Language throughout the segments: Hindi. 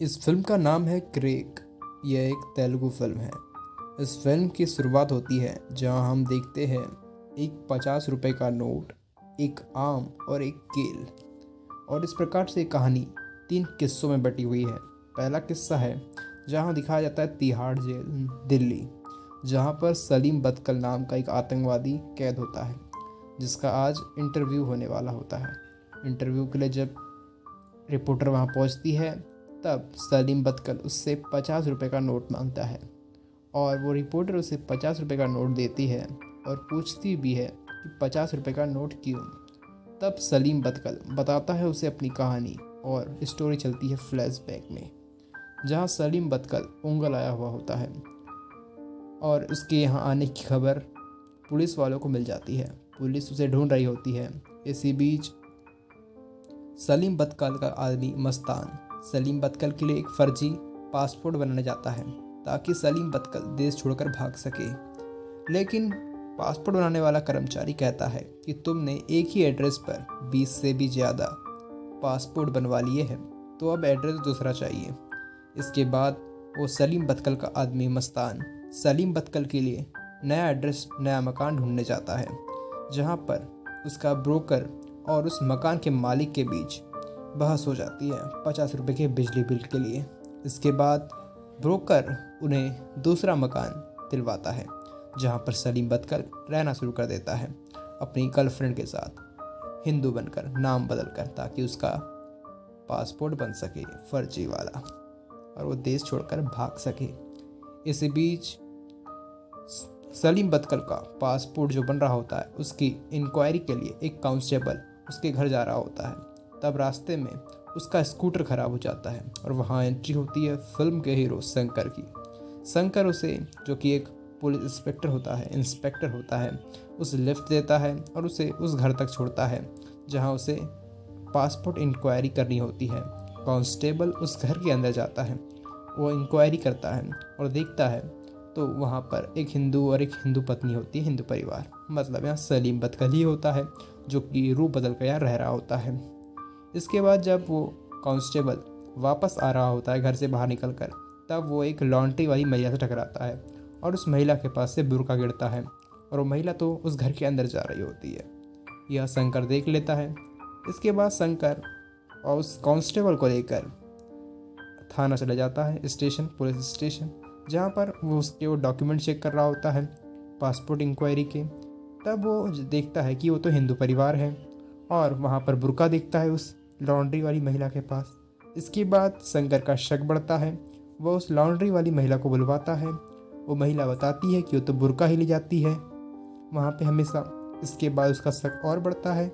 इस फिल्म का नाम है क्रेक। यह एक तेलुगु फिल्म है। इस फिल्म की शुरुआत होती है जहां हम देखते हैं एक 50 रुपए का नोट, एक आम और एक केल। और इस प्रकार से कहानी 3 किस्सों में बटी हुई है। पहला किस्सा है जहां दिखाया जाता है तिहाड़ जेल, दिल्ली, जहां पर सलीम बदकल नाम का एक आतंकवादी कैद होता है जिसका आज इंटरव्यू होने वाला होता है। इंटरव्यू के लिए जब रिपोर्टर वहां पहुंचती है तब सलीम बदकल उससे 50 रुपए का नोट मांगता है और वो रिपोर्टर उसे 50 रुपए का नोट देती है और पूछती भी है कि 50 रुपए का नोट क्यों। तब सलीम बदकल बताता है उसे अपनी कहानी और स्टोरी चलती है फ्लैशबैक में, जहां सलीम बदकल उंगल आया हुआ होता है और उसके यहाँ आने की खबर पुलिस वालों को मिल जाती है। पुलिस उसे ढूंढ रही होती है। इसी बीच सलीम बदकल का आदमी मस्तान सलीम बदकल के लिए एक फर्जी पासपोर्ट बनाने जाता है ताकि सलीम बदकल देश छोड़कर भाग सके। लेकिन पासपोर्ट बनाने वाला कर्मचारी कहता है कि तुमने एक ही एड्रेस पर 20 से भी ज़्यादा पासपोर्ट बनवा लिए हैं, तो अब एड्रेस दूसरा चाहिए। इसके बाद वो सलीम बदकल का आदमी मस्तान सलीम बदकल के लिए नया एड्रेस, नया मकान ढूंढने जाता है, जहाँ पर उसका ब्रोकर और उस मकान के मालिक के बीच बहस हो जाती है 50 रुपए के बिजली बिल के लिए। इसके बाद ब्रोकर उन्हें दूसरा मकान दिलवाता है जहाँ पर सलीम बदकल रहना शुरू कर देता है अपनी गर्लफ्रेंड के साथ, हिंदू बनकर, नाम बदलकर, ताकि उसका पासपोर्ट बन सके फर्जी वाला और वो देश छोड़कर भाग सके। इसी बीच सलीम बदकल का पासपोर्ट जो बन रहा होता है उसकी इंक्वायरी के लिए एक कांस्टेबल उसके घर जा रहा होता है। तब रास्ते में उसका स्कूटर खराब हो जाता है और वहाँ एंट्री होती है फिल्म के हीरो शंकर की। शंकर उसे, जो कि एक पुलिस इंस्पेक्टर होता है, उसे लिफ्ट देता है और उसे उस घर तक छोड़ता है जहाँ उसे पासपोर्ट इंक्वायरी करनी होती है। कांस्टेबल उस घर के अंदर जाता है, वो इंक्वायरी करता है और देखता है तो वहाँ पर एक हिंदू और एक हिंदू पत्नी होती है, हिंदू परिवार, मतलब यहाँ सलीम बदकल ही होता है जो कि रूप बदल कर यहाँ रह रहा होता है। इसके बाद जब वो कांस्टेबल वापस आ रहा होता है घर से बाहर निकलकर, तब वो एक लॉन्ड्री वाली महिला से टकराता है और उस महिला के पास से बुर्का गिरता है और वो महिला तो उस घर के अंदर जा रही होती है। यह शंकर देख लेता है। इसके बाद शंकर और उस कांस्टेबल को लेकर थाना चला जाता है, स्टेशन, पुलिस स्टेशन, जहाँ पर वो डॉक्यूमेंट चेक कर रहा होता है पासपोर्ट इंक्वायरी के। तब वो देखता है कि वो तो हिंदू परिवार है और वहाँ पर बुर्का देखता है उस लॉन्ड्री वाली महिला के पास। इसके बाद शंकर का शक बढ़ता है। वो उस लॉन्ड्री वाली महिला को बुलवाता है। वो महिला बताती है कि वो तो बुर्का ही ले जाती है वहाँ पे हमेशा। इसके बाद उसका शक और बढ़ता है।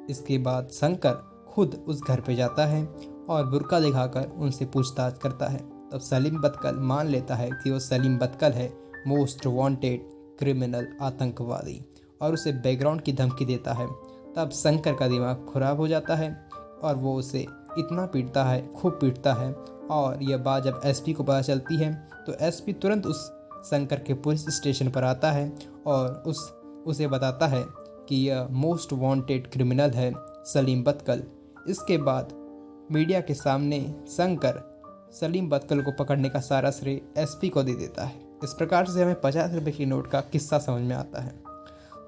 इसके बाद शंकर खुद उस घर पे जाता है और बुर्का दिखाकर उनसे पूछताछ करता है। तब सलीम बदकल मान लेता है कि वो सलीम बदकल है, मोस्ट वांटेड क्रिमिनल, आतंकवादी, और उसे बैकग्राउंड की धमकी देता है। तब शंकर का दिमाग खराब हो जाता है और वो उसे इतना पीटता है, खूब पीटता है। और यह बात जब एसपी को पता चलती है तो एसपी तुरंत उस शंकर के पुलिस स्टेशन पर आता है और उसे बताता है कि यह मोस्ट वांटेड क्रिमिनल है, सलीम बदकल। इसके बाद मीडिया के सामने शंकर सलीम बदकल को पकड़ने का सारा श्रेय एसपी को दे देता है। इस प्रकार से हमें 50 रुपए की नोट का किस्सा समझ में आता है।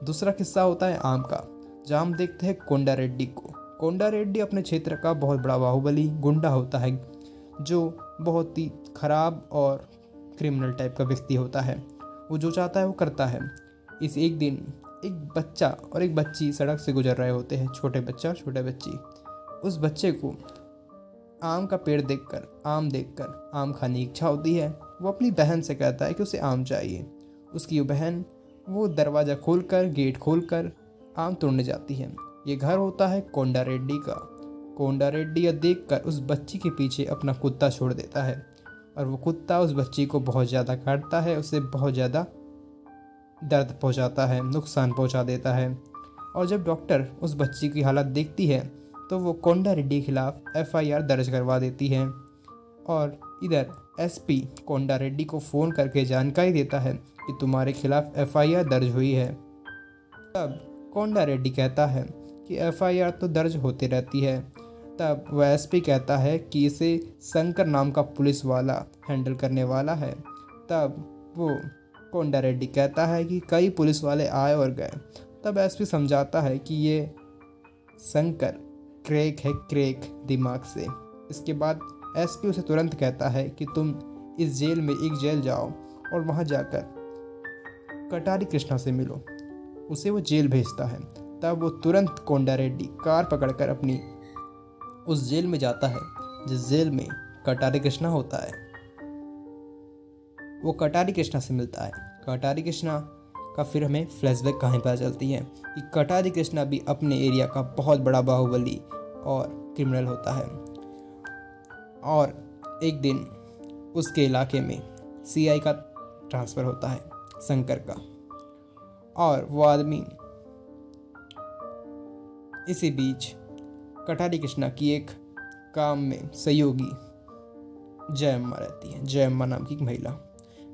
दूसरा किस्सा होता है आम का, जहाँ हम देखते हैं कोंडा रेड्डी को। कोंडा रेड्डी अपने क्षेत्र का बहुत बड़ा बाहुबली गुंडा होता है जो बहुत ही खराब और क्रिमिनल टाइप का व्यक्ति होता है। वो जो चाहता है वो करता है। इस एक दिन एक बच्चा और एक बच्ची सड़क से गुजर रहे होते हैं, छोटे बच्चा और छोटे बच्ची। उस बच्चे को आम का पेड़ देखकर, आम खाने की इच्छा होती है। वो अपनी बहन से कहता है कि उसे आम चाहिए। उसकी बहन वो दरवाज़ा खोलकर, गेट खोलकर आम तोड़ने जाती है। ये घर होता है कोंडा रेड्डी का। कोंडा रेड्डी यह देखकर उस बच्ची के पीछे अपना कुत्ता छोड़ देता है और वो कुत्ता उस बच्ची को बहुत ज़्यादा काटता है, उसे बहुत ज़्यादा दर्द पहुंचाता है, नुकसान पहुंचा देता है। और जब डॉक्टर उस बच्ची की हालत देखती है तो वो कोंडा रेड्डी के खिलाफ एफआईआर दर्ज करवा देती है। और इधर एसपी कोंडा रेड्डी को फ़ोन करके जानकारी देता है कि तुम्हारे खिलाफ एफआईआर दर्ज हुई है। तब कोंडा रेड्डी कहता है कि एफआईआर तो दर्ज होती रहती है, तब वह एसपी कहता है कि इसे शंकर नाम का पुलिस वाला हैंडल करने वाला है। तब वो कोंडा रेड्डी कहता है कि कई पुलिस वाले आए और गए। तब एसपी समझाता है कि ये शंकर क्रैक है, क्रैक दिमाग से। इसके बाद एसपी उसे तुरंत कहता है कि तुम इस जेल में एक जेल जाओ और वहाँ जाकर कटारी कृष्णा से मिलो। उसे वो जेल भेजता है। तब वो तुरंत कोंडा रेड्डी कार पकड़कर अपनी उस जेल में जाता है जिस जेल में कटारी कृष्णा होता है। वो कटारी कृष्णा से मिलता है। कटारी कृष्णा का फिर हमें फ्लैशबैक कहानी पता चलती है कि कटारी कृष्णा भी अपने एरिया का बहुत बड़ा बाहुबली और क्रिमिनल होता है। और एक दिन उसके इलाके में सीआई का ट्रांसफ़र होता है, शंकर का, और वो आदमी इसी बीच कटारी कृष्णा की एक काम में सहयोगी जयम्मा रहती है। जयम्मा नाम की एक महिला।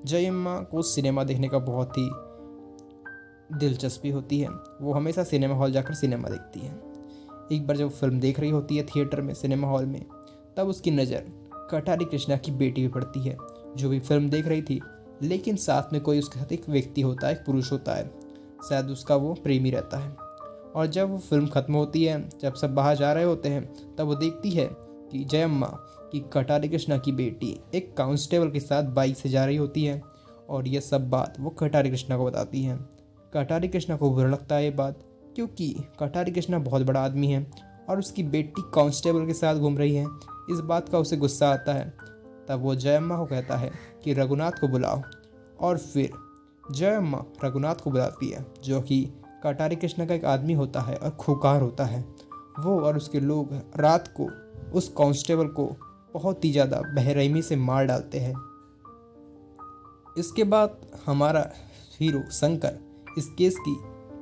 जयम्मा को सिनेमा देखने का बहुत ही दिलचस्पी होती है। वो हमेशा सिनेमा हॉल जाकर सिनेमा देखती है। एक बार जब फिल्म देख रही होती है थिएटर में, सिनेमा हॉल में, तब उसकी नज़र कटारी कृष्णा की बेटी पे पड़ती है जो भी फिल्म देख रही थी। लेकिन साथ में कोई उसके साथ एक व्यक्ति होता है, एक पुरुष होता है, शायद उसका वो प्रेमी रहता है। और जब वो फिल्म ख़त्म होती है, जब सब बाहर जा रहे होते हैं, तब वो देखती है कि जयम्मा की कटारी कृष्णा की बेटी एक कांस्टेबल के साथ बाइक से जा रही होती है। और ये सब बात वो कटारी कृष्णा को बताती है। कटारी कृष्णा को बुरा लगता है ये बात, क्योंकि कटारी कृष्णा बहुत बड़ा आदमी है और उसकी बेटी कांस्टेबल के साथ घूम रही है। इस बात का उसे गुस्सा आता है। तब वो जयम्मा को कहता है कि रघुनाथ को बुलाओ। और फिर जयम्मा रघुनाथ को बुलाती है, जो कि कटारी कृष्णा का एक आदमी होता है और खूंखार होता है। वो और उसके लोग रात को उस कांस्टेबल को बहुत ही ज़्यादा बेरहमी से मार डालते हैं। इसके बाद हमारा हीरो शंकर इस केस की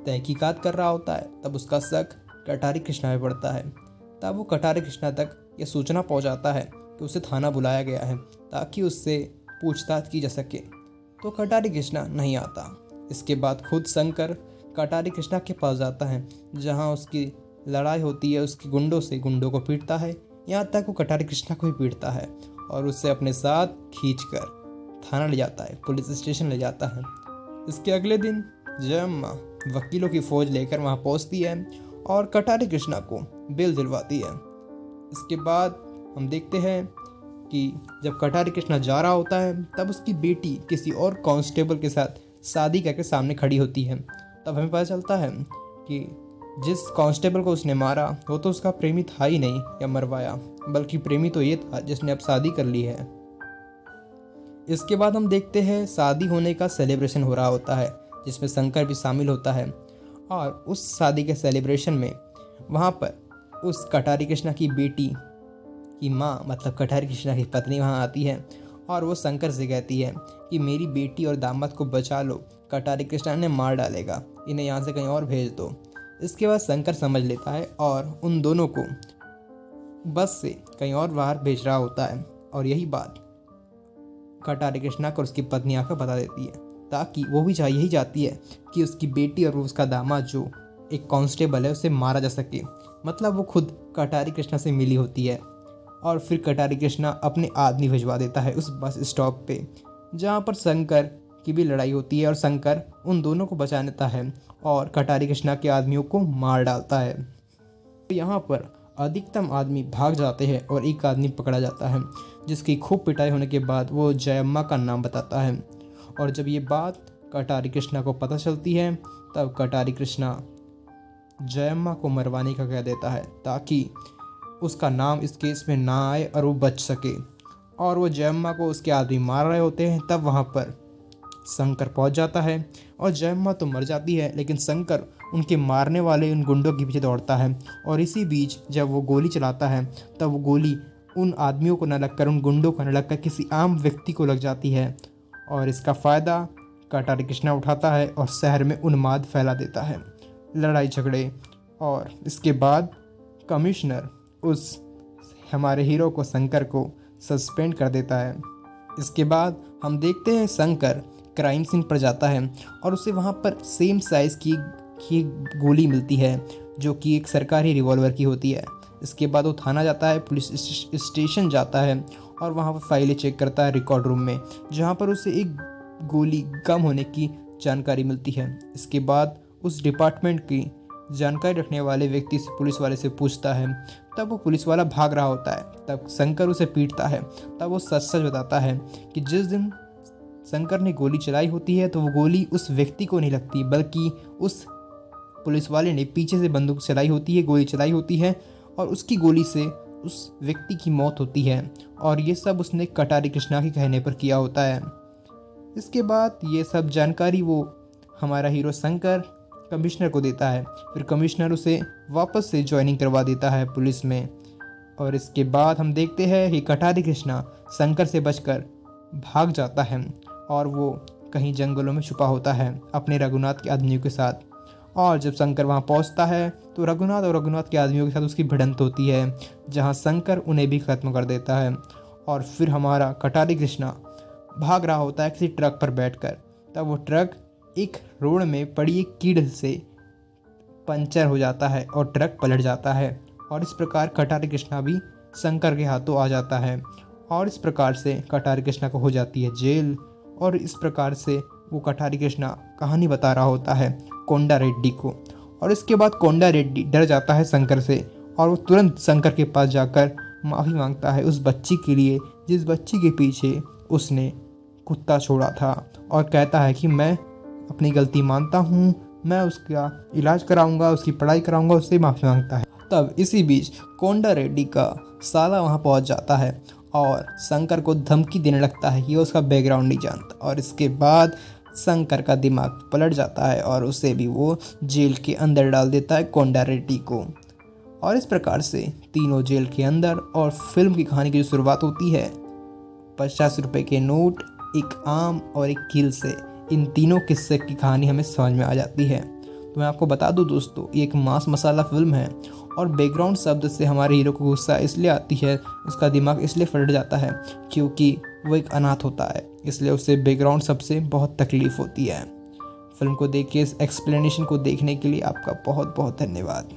तहकीकात कर रहा होता है। तब उसका शक कटारी कृष्णा में पड़ता है। तब वो कटारी कृष्णा तक यह सूचना पहुंचाता है कि उसे थाना बुलाया गया है ताकि उससे पूछताछ की जा सके। तो कटारी कृष्णा नहीं आता। इसके बाद खुद शंकर कटारी कृष्णा के पास जाता है, जहां उसकी लड़ाई होती है उसके गुंडों से। गुंडों को पीटता है, यहाँ तक वो कटारी कृष्णा को भी पीटता है और उससे अपने साथ खींचकर थाना ले जाता है, पुलिस स्टेशन ले जाता है। इसके अगले दिन जयम्मा वकीलों की फौज लेकर वहाँ पहुँचती है और कटारी कृष्णा को बेल दिलवाती है। इसके बाद हम देखते हैं कि जब कटारी कृष्णा जा रहा होता है, तब उसकी बेटी किसी और कांस्टेबल के साथ शादी करके सामने खड़ी होती है। तब हमें पता चलता है कि जिस कांस्टेबल को उसने मारा वो तो उसका प्रेमी था ही नहीं या मरवाया, बल्कि प्रेमी तो ये था जिसने अब शादी कर ली है। इसके बाद हम देखते हैं शादी होने का सेलिब्रेशन हो रहा होता है, जिसमें शंकर भी शामिल होता है। और उस शादी के सेलिब्रेशन में वहाँ पर उस कटारी कृष्णा की बेटी की माँ, मतलब कटारी कृष्णा की पत्नी वहाँ आती है और वो शंकर से कहती है कि मेरी बेटी और दामाद को बचा लो, कटारी कृष्णा ने मार डालेगा, इन्हें यहाँ से कहीं और भेज दो। इसके बाद शंकर समझ लेता है और उन दोनों को बस से कहीं और बाहर भेज रहा होता है। और यही बात कटारी कृष्णा को उसकी पत्नी आकर बता देती है, ताकि वो भी यही चाहती है कि उसकी बेटी और उसका दामाद जो एक कांस्टेबल है उसे मारा जा सके। मतलब वो खुद कटारी कृष्णा से मिली होती है। और फिर कटारी कृष्णा अपने आदमी भिजवा देता है उस बस स्टॉप पे, जहाँ पर शंकर की भी लड़ाई होती है और शंकर उन दोनों को बचा लेता है और कटारी कृष्णा के आदमियों को मार डालता है। यहाँ पर अधिकतम आदमी भाग जाते हैं और एक आदमी पकड़ा जाता है, जिसकी खूब पिटाई होने के बाद वो जयम्मा का नाम बताता है। और जब ये बात कटारी कृष्णा को पता चलती है, तब कटारी कृष्णा जयम्मा को मरवाने का कह देता है, ताकि उसका नाम इस केस में ना आए और वो बच सके। और वो जयम्मा को उसके आदमी मार रहे होते हैं, तब वहाँ पर शंकर पहुँच जाता है और जयम्मा तो मर जाती है, लेकिन शंकर उनके मारने वाले उन गुंडों के पीछे दौड़ता है। और इसी बीच जब वो गोली चलाता है, तब वो गोली उन आदमियों को न लगकर, उन गुंडों को न लगकर किसी आम व्यक्ति को लग जाती है। और इसका फ़ायदा कटारी कृष्णा उठाता है और शहर में उन्माद फैला देता है, लड़ाई झगड़े। और इसके बाद कमिश्नर उस हमारे हीरो को, शंकर को, सस्पेंड कर देता है। इसके बाद हम देखते हैं शंकर क्राइम सीन पर जाता है और उसे वहाँ पर सेम साइज़ की गोली मिलती है, जो कि एक सरकारी रिवॉल्वर की होती है। इसके बाद वो थाना जाता है, पुलिस स्टेशन जाता है और वहाँ पर फाइलें चेक करता है रिकॉर्ड रूम में, जहाँ पर उसे एक गोली गम होने की जानकारी मिलती है। इसके बाद उस डिपार्टमेंट की जानकारी रखने वाले व्यक्ति से, पुलिस वाले से पूछता है। तब वो पुलिस वाला भाग रहा होता है, तब शंकर उसे पीटता है। तब वो सच सच बताता है कि जिस दिन शंकर ने गोली चलाई होती है तो वो गोली उस व्यक्ति को नहीं लगती, बल्कि उस पुलिस वाले ने पीछे से बंदूक चलाई होती है, गोली चलाई होती है और उसकी गोली से उस व्यक्ति की मौत होती है। और ये सब उसने कटारी कृष्णा के कहने पर किया होता है। इसके बाद ये सब जानकारी वो हमारा हीरो शंकर कमिश्नर को देता है। फिर कमिश्नर उसे वापस से ज्वाइनिंग करवा देता है पुलिस में। और इसके बाद हम देखते हैं कि कटारी कृष्णा शंकर से बचकर भाग जाता है और वो कहीं जंगलों में छुपा होता है अपने रघुनाथ के आदमियों के साथ। और जब शंकर वहाँ पहुँचता है तो रघुनाथ और रघुनाथ के आदमियों के साथ उसकी भिड़ंत होती है, जहाँ शंकर उन्हें भी ख़त्म कर देता है। और फिर हमारा कटारी कृष्णा भाग रहा होता है किसी ट्रक पर बैठकर। तब वो ट्रक एक रोड में पड़ी एक कीड़ से पंचर हो जाता है और ट्रक पलट जाता है। और इस प्रकार कटारी कृष्णा भी शंकर के हाथों आ जाता है और इस प्रकार से कटारी कृष्णा को हो जाती है जेल। और इस प्रकार से वो कटारी कृष्णा कहानी बता रहा होता है कोंडा रेड्डी को। और इसके बाद कोंडा रेड्डी डर जाता है शंकर से और वो तुरंत शंकर के पास जाकर माफ़ी मांगता है उस बच्ची के लिए जिस बच्ची के पीछे उसने कुत्ता छोड़ा था, और कहता है कि मैं अपनी गलती मानता हूँ, मैं उसका इलाज कराऊंगा, उसकी पढ़ाई कराऊंगा, उससे माफ़ी मांगता है। तब इसी बीच कोंडा रेड्डी का साला वहाँ पहुँच जाता है और शंकर को धमकी देने लगता है कि वो उसका बैकग्राउंड नहीं जानता। और इसके बाद शंकर का दिमाग पलट जाता है और उसे भी वो जेल के अंदर डाल देता है कोंडा रेड्डी को। और इस प्रकार से तीनों जेल के अंदर और फिल्म की कहानी की जो शुरुआत होती है 50 रुपए के नोट, एक आम और एक कील से, इन तीनों किस्से की कहानी हमें समझ में आ जाती है। तो मैं आपको बता दूं दोस्तों, ये एक मांस मसाला फिल्म है और बैकग्राउंड शब्द से हमारे हीरो को गुस्सा इसलिए आती है, उसका दिमाग इसलिए फट जाता है क्योंकि वो एक अनाथ होता है, इसलिए उसे बैकग्राउंड शब्द से बहुत तकलीफ होती है। फिल्म को देख के इस एक्सप्लेनेशन को देखने के लिए आपका बहुत बहुत धन्यवाद।